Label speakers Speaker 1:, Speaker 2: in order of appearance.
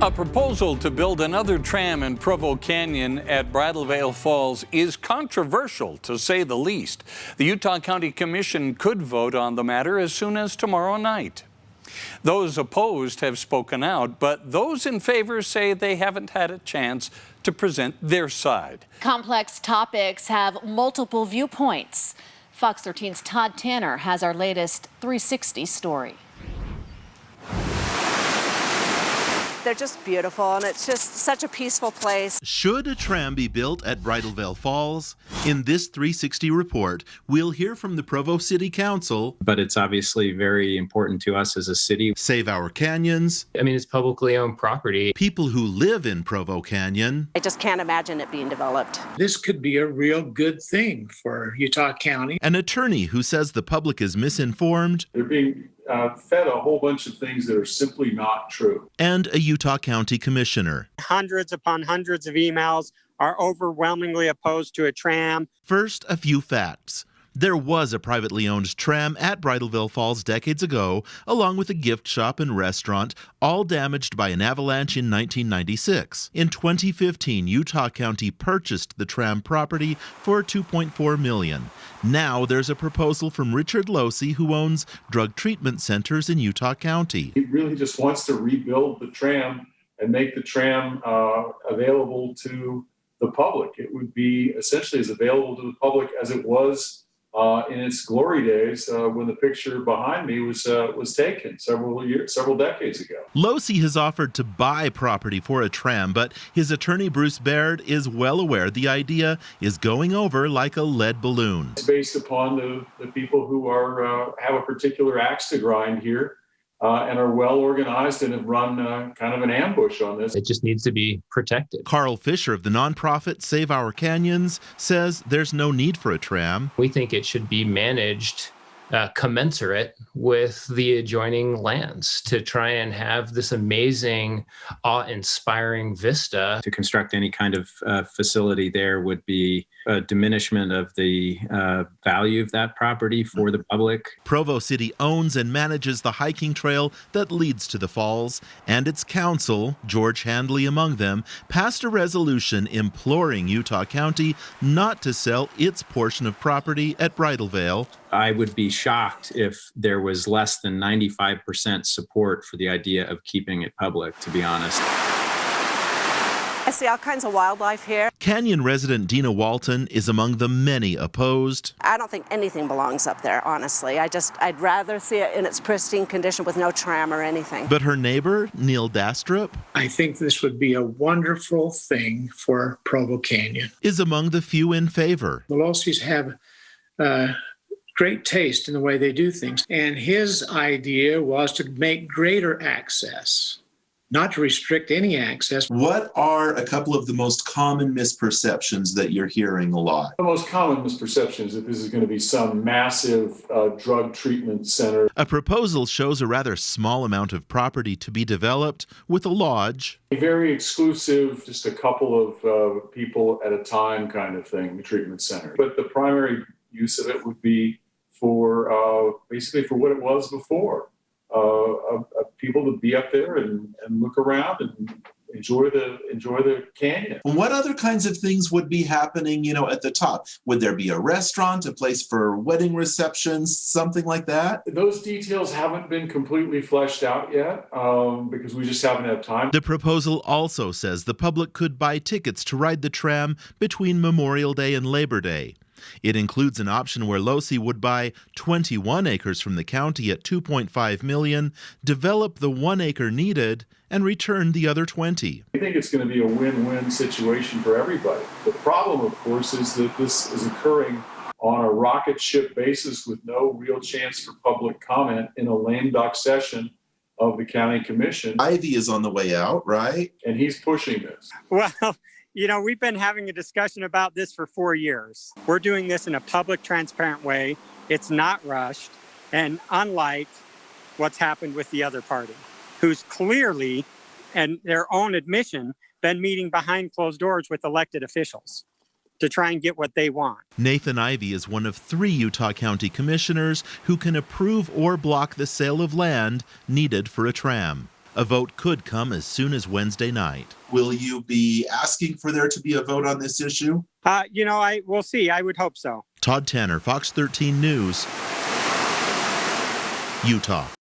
Speaker 1: A proposal to build another tram in Provo Canyon at Bridal Falls is controversial, to say the least. The Utah County Commission could vote on the matter as soon as tomorrow night. Those opposed have spoken out, but those in favor say they haven't had a chance to present their side.
Speaker 2: Complex topics have multiple viewpoints. Fox 13's Todd Tanner has our latest 360 story.
Speaker 3: They're just beautiful, and it's just such a peaceful place.
Speaker 4: Should a tram be built at Bridal Falls? In this 360 report, we'll hear from the Provo City Council.
Speaker 5: But it's obviously very important to us as a city.
Speaker 4: Save Our Canyons.
Speaker 6: I mean, it's publicly owned property.
Speaker 4: People who live in Provo Canyon.
Speaker 3: I just can't imagine it being developed.
Speaker 7: This could be a real good thing for Utah County.
Speaker 4: An attorney who says the public is misinformed.
Speaker 8: They're being fed a whole bunch of things that are simply not true.
Speaker 4: And a Utah County Commissioner.
Speaker 9: Hundreds upon hundreds of emails are overwhelmingly opposed to a tram.
Speaker 4: First, a few facts. There was a privately owned tram at Bridal Falls decades ago, along with a gift shop and restaurant, all damaged by an avalanche in 1996. In 2015, Utah County purchased the tram property for $2.4 million. Now there's a proposal from Richard Losey, who owns drug treatment centers in Utah County.
Speaker 8: He really just wants to rebuild the tram and make the tram available to the public. It would be essentially as available to the public as it was in its glory days when the picture behind me was taken several decades ago.
Speaker 4: Losey has offered to buy property for a tram, but his attorney Bruce Baird is well aware the idea is going over like a lead balloon.
Speaker 8: It's based upon the people who have a particular axe to grind here and are well organized and have run kind of an ambush on this.
Speaker 6: It just needs to be protected.
Speaker 4: Carl Fisher of the nonprofit Save Our Canyons says there's no need for a tram.
Speaker 6: We think it should be managed commensurate with the adjoining lands to try and have this amazing, awe-inspiring vista.
Speaker 5: To construct any kind of facility there would be a diminishment of the value of that property for the public.
Speaker 4: Provo City owns and manages the hiking trail that leads to the falls, and its council, George Handley among them, passed a resolution imploring Utah County not to sell its portion of property at Bridal.
Speaker 5: I would be shocked if there was less than 95% support for the idea of keeping it public, to be honest.
Speaker 3: I see all kinds of wildlife here.
Speaker 4: Canyon resident DINA Walton is among the many opposed.
Speaker 3: I don't think anything belongs up there, honestly. I'd rather see it in its pristine condition with no tram or anything.
Speaker 4: But her neighbor, Neil Dastrup,
Speaker 7: I think this would be a wonderful thing for Provo Canyon.
Speaker 4: is among the few in favor.
Speaker 7: The Loseys have great taste in the way they do things. And his idea was to make greater access, not to restrict any access.
Speaker 10: What are a couple of the most common misperceptions that you're hearing a lot?
Speaker 8: The most common misperception is that this is going to be some massive drug treatment center.
Speaker 4: A proposal shows a rather small amount of property to be developed with a lodge.
Speaker 8: A very exclusive, just a couple of people at a time kind of thing, the treatment center. But the primary use of it would be for basically for what it was before. People to be up there and look around and enjoy the canyon.
Speaker 10: What other kinds of things would be happening, at the top? Would there be a restaurant, a place for wedding receptions, something like that?
Speaker 8: Those details haven't been completely fleshed out yet because we just haven't had time.
Speaker 4: The proposal also says the public could buy tickets to ride the tram between Memorial Day and Labor Day. It includes an option where Losey would buy 21 acres from the county at $2.5 million, develop the 1 acre needed, and return the other 20.
Speaker 8: I think it's going to be a win-win situation for everybody. The problem, of course, is that this is occurring on a rocket ship basis with no real chance for public comment in a lame duck session of the county commission.
Speaker 10: IVIE is on the way out, right?
Speaker 8: And he's pushing this.
Speaker 9: Well, we've been having a discussion about this for 4 years. We're doing this in a public, transparent way. It's not rushed. And unlike what's happened with the other party, who's clearly, and their own admission, been meeting behind closed doors with elected officials to try and get what they want.
Speaker 4: Nathan IVIE is one of 3 Utah County commissioners who can approve or block the sale of land needed for a tram. A vote could come as soon as Wednesday night.
Speaker 10: Will you be asking for there to be a vote on this issue?
Speaker 9: We'll see. I would hope so.
Speaker 4: Todd Tanner, Fox 13 News, Utah.